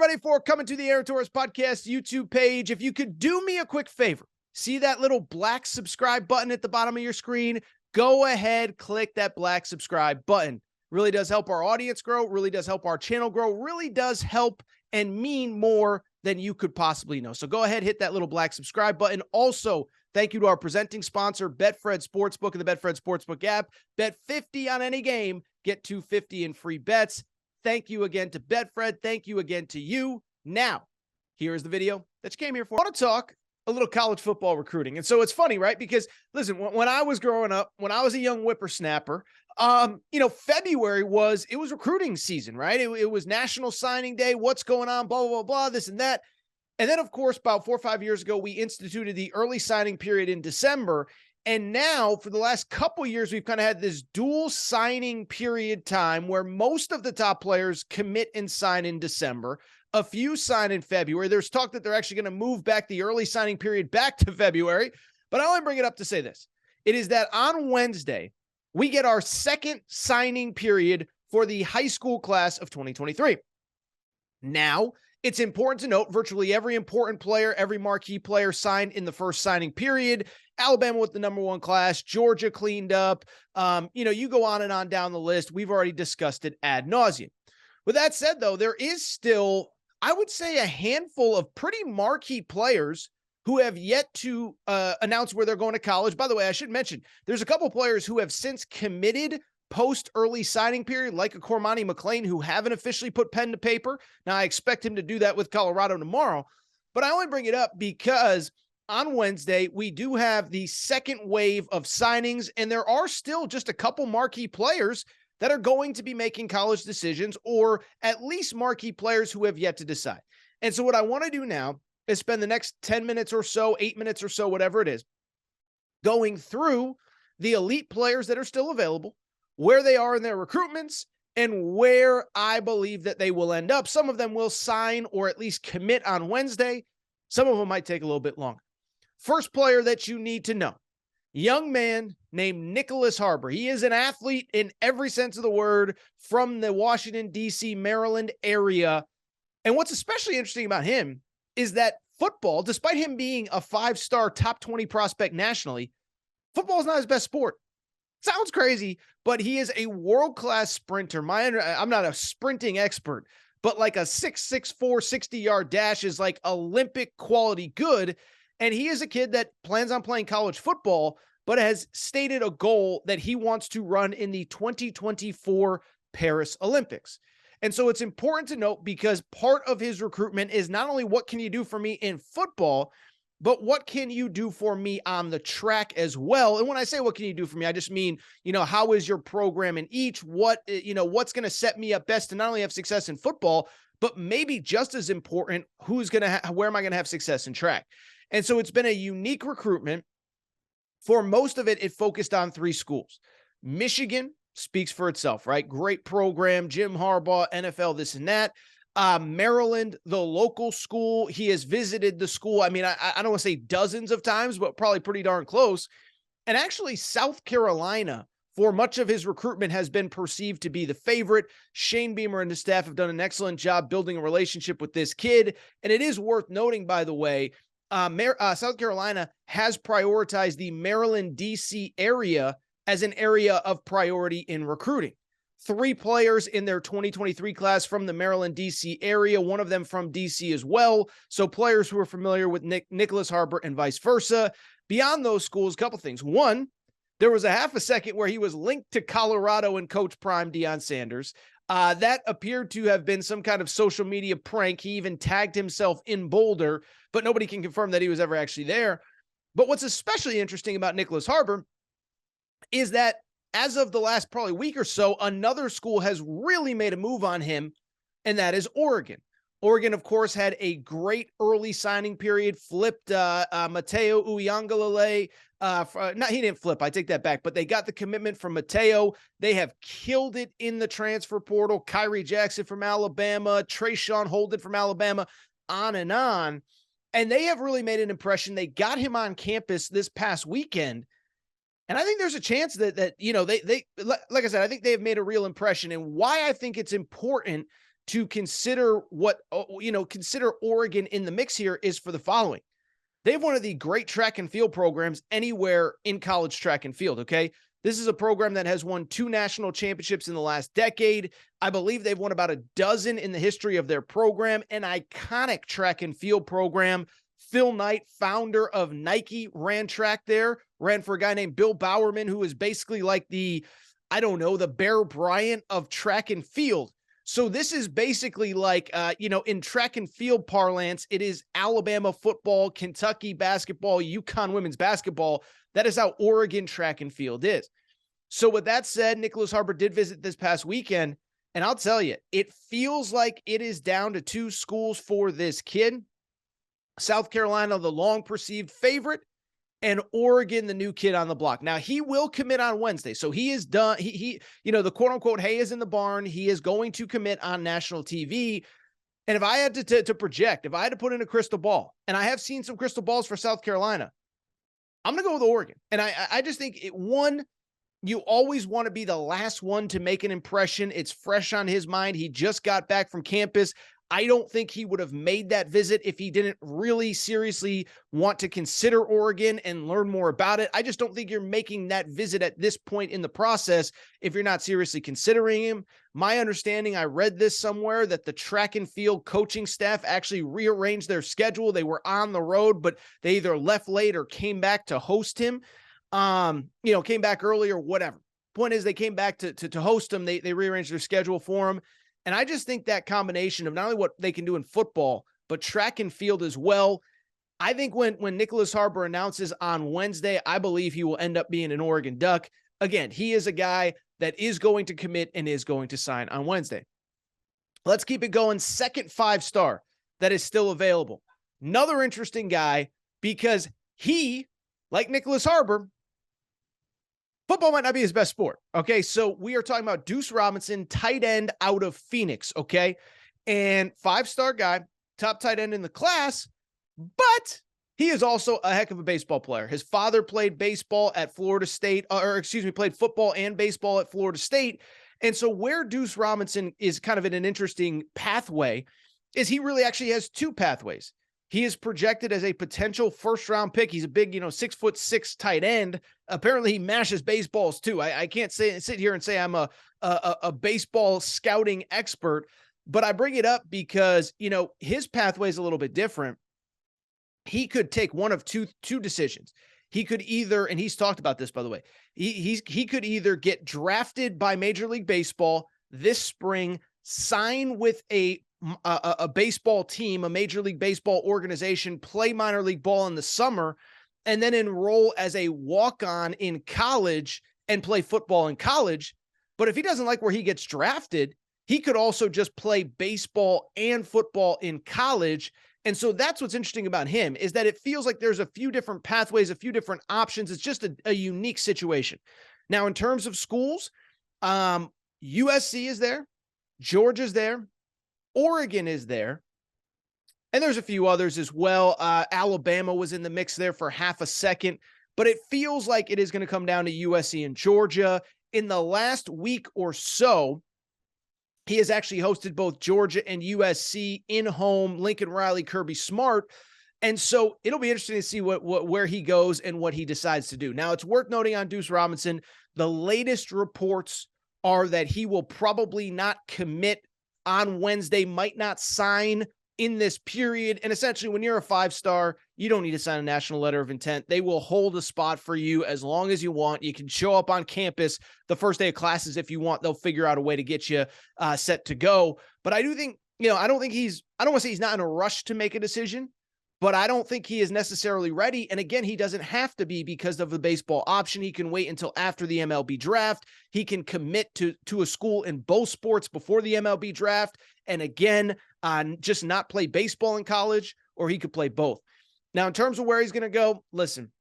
everybody, for coming to the Aaron Torres Podcast YouTube page. If you could do me a quick favor, see that little black subscribe button at the bottom of your screen? Go ahead, click that black subscribe button. Really does help our audience grow, really does help our channel grow, really does help and mean more than you could possibly know. So go ahead, hit that little black subscribe button. Also, thank you to our presenting sponsor, Betfred Sportsbook and the Betfred Sportsbook app. Bet 50 on any game, get $250 in free bets. Thank you again to Betfred. Thank you again to you. Now, here's the video that you came here for. I want to talk a little college football recruiting. And so it's funny, right? Because listen, when I was growing up, when I was a young whippersnapper, February was recruiting season, right? It was National Signing Day. What's going on? Blah, blah, blah, blah, this and that. And then, of course, about 4 or 5 years ago, we instituted the early signing period in December. And now, for the last couple of years, we've kind of had this dual signing period time where most of the top players commit and sign in December. A few sign in February. There's talk that they're actually going to move back the early signing period back to February. But I only bring it up to say this. It is that on Wednesday, we get our second signing period for the high school class of 2023. Now, it's important to note virtually every important player, every marquee player signed in the first signing period. Alabama with the #1 class, Georgia cleaned up. You go on and on down the list. We've already discussed it ad nauseum. With that said, though, there is still, I would say, a handful of pretty marquee players who have yet to announce where they're going to college. By the way, I should mention, there's a couple players who have since committed post-early signing period, like a Cormani McClain, who haven't officially put pen to paper. Now, I expect him to do that with Colorado tomorrow. But I only bring it up because on Wednesday, we do have the second wave of signings, and there are still just a couple marquee players that are going to be making college decisions, or at least marquee players who have yet to decide. And so what I want to do now is spend the next 10 minutes or so, 8 minutes or so, whatever it is, going through the elite players that are still available, where they are in their recruitments, and where I believe that they will end up. Some of them will sign or at least commit on Wednesday. Some of them might take a little bit longer. First player that you need to know, young man named Nyckoles Harbor. He is an athlete in every sense of the word from the Washington, D.C., Maryland area. And what's especially interesting about him is that football, despite him being a 5-star top 20 prospect nationally, football is not his best sport. Sounds crazy, but he is a world-class sprinter. I'm not a sprinting expert, but like a 6'4", 60-yard dash is like Olympic quality good. And he is a kid that plans on playing college football, but has stated a goal that he wants to run in the 2024 Paris Olympics. And so it's important to note, because part of his recruitment is not only what can you do for me in football, but what can you do for me on the track as well? And when I say what can you do for me, I just mean, how is your program in each? What's going to set me up best to not only have success in football, but maybe just as important, where am I going to have success in track? And so it's been a unique recruitment. For most of it, it focused on 3 schools. Michigan speaks for itself, right? Great program, Jim Harbaugh, NFL, this and that. Maryland, the local school. He has visited the school. I mean, I don't want to say dozens of times, but probably pretty darn close. And actually, South Carolina, for much of his recruitment, has been perceived to be the favorite. Shane Beamer and his staff have done an excellent job building a relationship with this kid. And it is worth noting, by the way, South Carolina has prioritized the Maryland, D.C. area as an area of priority in recruiting. 3 players in their 2023 class from the Maryland, D.C. area, one of them from D.C. as well. So players who are familiar with Nyckoles Harbor and vice versa. Beyond those schools, a couple things. One, there was a half a second where he was linked to Colorado and Coach Prime Deion Sanders. That appeared to have been some kind of social media prank. He even tagged himself in Boulder, but nobody can confirm that he was ever actually there. But what's especially interesting about Nyckoles Harbor is that as of the last probably week or so, another school has really made a move on him, and that is Oregon. Oregon, of course, had a great early signing period, flipped Mateo Uiagalelei. He didn't flip, I take that back, but they got the commitment from Mateo. They have killed it in the transfer portal. Kyrie Jackson from Alabama, Trayshawn Holden from Alabama, on and on. And they have really made an impression. They got him on campus this past weekend. And I think there's a chance that they like I said, I think they have made a real impression. And why I think it's important to consider consider Oregon in the mix here is for the following. They have one of the great track and field programs anywhere in college track and field, okay? This is a program that has won 2 national championships in the last decade. I believe they've won about a dozen in the history of their program, an iconic track and field program. Phil Knight, founder of Nike, ran track there, ran for a guy named Bill Bowerman, who is basically like the Bear Bryant of track and field. So this is basically like, in track and field parlance, it is Alabama football, Kentucky basketball, UConn women's basketball. That is how Oregon track and field is. So with that said, Nyckoles Harbor did visit this past weekend, and I'll tell you, it feels like it is down to 2 schools for this kid. South Carolina, the long perceived favorite, and Oregon, the new kid on the block. Now, he will commit on Wednesday. So he is done. The quote unquote hay is in the barn. He is going to commit on national TV. And if I had to project, if I had to put in a crystal ball, and I have seen some crystal balls for South Carolina, I'm going to go with Oregon. And I just think you always want to be the last one to make an impression. It's fresh on his mind. He just got back from campus. I don't think he would have made that visit if he didn't really seriously want to consider Oregon and learn more about it. I just don't think you're making that visit at this point in the process if you're not seriously considering him. My understanding, I read this somewhere, that the track and field coaching staff actually rearranged their schedule. They were on the road, but they either left late or came back to host him, came back early or whatever. Point is, they came back to host him. They rearranged their schedule for him. And I just think that combination of not only what they can do in football, but track and field as well. I think when Nyckoles Harbor announces on Wednesday, I believe he will end up being an Oregon Duck. Again, he is a guy that is going to commit and is going to sign on Wednesday. Let's keep it going. Second 5-star that is still available. Another interesting guy, because he, like Nyckoles Harbor, football might not be his best sport, okay? So we are talking about Duce Robinson, tight end out of Phoenix, okay? And 5-star guy, top tight end in the class, but he is also a heck of a baseball player. His father played baseball at Florida State, played football and baseball at Florida State. And so where Duce Robinson is kind of in an interesting pathway is he really actually has 2 pathways. He is projected as a potential first-round pick. He's a big, 6'6" tight end. Apparently, he mashes baseballs too. I can't sit here and say I'm a baseball scouting expert, but I bring it up because his pathway is a little bit different. He could take one of two decisions. He could either, and he's talked about this, by the way, he could either get drafted by Major League Baseball this spring, sign with a baseball team, a Major League Baseball organization, play minor league ball in the summer, and then enroll as a walk-on in college and play football in college. But if he doesn't like where he gets drafted, he could also just play baseball and football in college. And so that's what's interesting about him, is that it feels like there's a few different pathways, a few different options. It's just a unique situation. Now, in terms of schools, USC is there, Georgia's there, Oregon is there, and there's a few others as well. Alabama was in the mix there for half a second, but it feels like it is going to come down to USC and Georgia. In the last week or so, he has actually hosted both Georgia and USC in home, Lincoln Riley, Kirby Smart. And so it'll be interesting to see where he goes and what he decides to do. Now, it's worth noting on Duce Robinson, the latest reports are that he will probably not commit on Wednesday, might not sign in this period. And essentially, when you're a 5-star, you don't need to sign a national letter of intent. They will hold a spot for you as long as you want. You can show up on campus the first day of classes if you want. They'll figure out a way to get you set to go. But I do think, I don't want to say he's not in a rush to make a decision, but I don't think he is necessarily ready. And again, he doesn't have to be because of the baseball option. He can wait until after the MLB draft. He can commit to a school in both sports before the MLB draft. And again, just not play baseball in college, or he could play both. Now, in terms of where he's going to go, listen,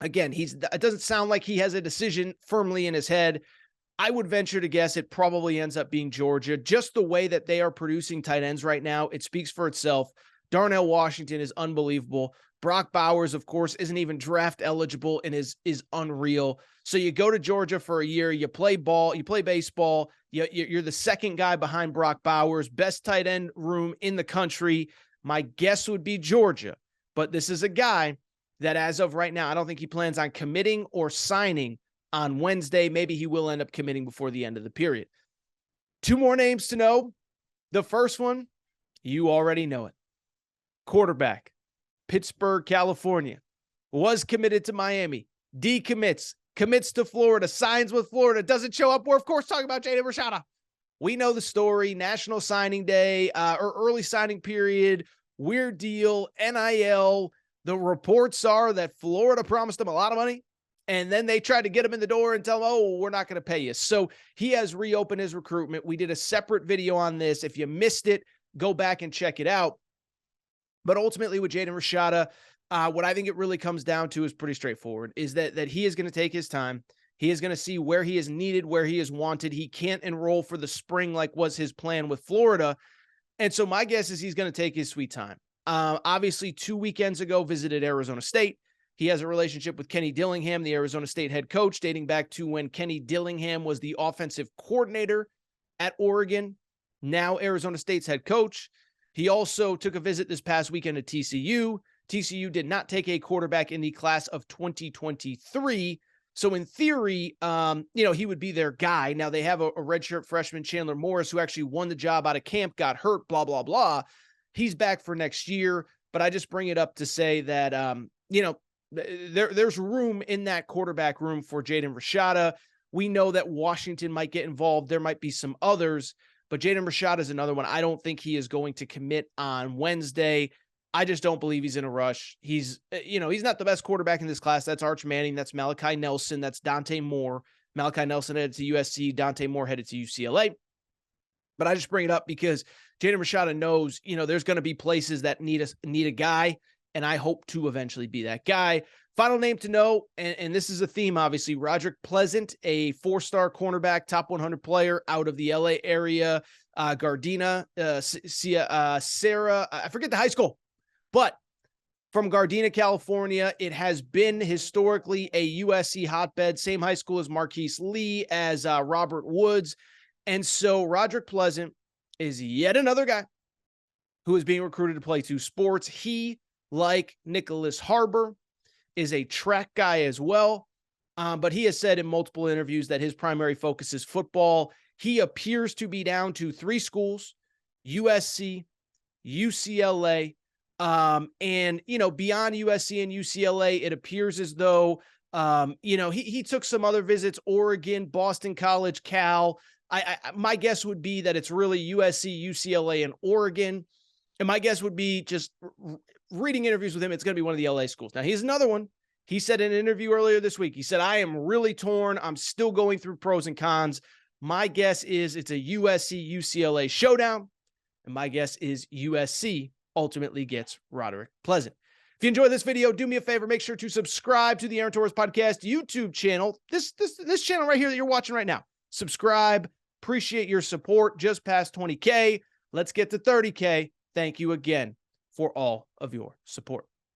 again, it doesn't sound like he has a decision firmly in his head. I would venture to guess it probably ends up being Georgia. Just the way that they are producing tight ends right now, it speaks for itself. Darnell Washington is unbelievable. Brock Bowers, of course, isn't even draft eligible and is unreal. So you go to Georgia for a year, you play ball, you play baseball, you're the second guy behind Brock Bowers, best tight end room in the country. My guess would be Georgia, but this is a guy that as of right now, I don't think he plans on committing or signing on Wednesday. Maybe he will end up committing before the end of the period. 2 more names to know. The first one, you already know it. Quarterback, Pittsburgh, California, was committed to Miami, decommits, commits to Florida, signs with Florida, doesn't show up. We're, of course, talking about Jaden Rashada. We know the story. National Signing Day or early signing period, weird deal, NIL. The reports are that Florida promised him a lot of money, and then they tried to get him in the door and tell him, oh, we're not going to pay you. So he has reopened his recruitment. We did a separate video on this. If you missed it, go back and check it out. But ultimately with Jaden Rashada, what I think it really comes down to is pretty straightforward, is that he is going to take his time. He is going to see where he is needed, where he is wanted. He can't enroll for the spring like was his plan with Florida. And so my guess is he's going to take his sweet time. Obviously, 2 weekends ago, visited Arizona State. He has a relationship with Kenny Dillingham, the Arizona State head coach, dating back to when Kenny Dillingham was the offensive coordinator at Oregon, now Arizona State's head coach. He also took a visit this past weekend to TCU. TCU did not take a quarterback in the class of 2023. So in theory, he would be their guy. Now they have a redshirt freshman, Chandler Morris, who actually won the job out of camp, got hurt, blah, blah, blah. He's back for next year. But I just bring it up to say that, there's room in that quarterback room for Jaden Rashada. We know that Washington might get involved. There might be some others. But Jaden Rashada is another one. I don't think he is going to commit on Wednesday. I just don't believe he's in a rush. He's not the best quarterback in this class. That's Arch Manning. That's Malachi Nelson. That's Dante Moore. Malachi Nelson headed to USC. Dante Moore headed to UCLA. But I just bring it up because Jaden Rashada knows, there's going to be places that need a guy, and I hope to eventually be that guy. Final name to know, and this is a theme, obviously, Roderick Pleasant, a 4-star cornerback, top 100 player out of the LA area. Gardena, Sarah, I forget the high school, but from Gardena, California, it has been historically a USC hotbed, same high school as Marquise Lee, as Robert Woods. And so Roderick Pleasant is yet another guy who is being recruited to play 2 sports. He, like Nyckoles Harbor, is a track guy as well. But he has said in multiple interviews that his primary focus is football. He appears to be down to 3 schools, USC, UCLA, and, beyond USC and UCLA, it appears as though, he took some other visits, Oregon, Boston College, Cal. My guess would be that it's really USC, UCLA, and Oregon. And my guess would be, just reading interviews with him, it's going to be one of the LA schools. Now, here's another one. He said in an interview earlier this week, he said, I am really torn. I'm still going through pros and cons. My guess is it's a USC, UCLA showdown. And my guess is USC ultimately gets Roderick Pleasant. If you enjoyed this video, do me a favor. Make sure to subscribe to the Aaron Torres Podcast YouTube channel. This channel right here that you're watching right now. Subscribe. Appreciate your support. Just past 20K. Let's get to 30K. Thank you again for all of your support.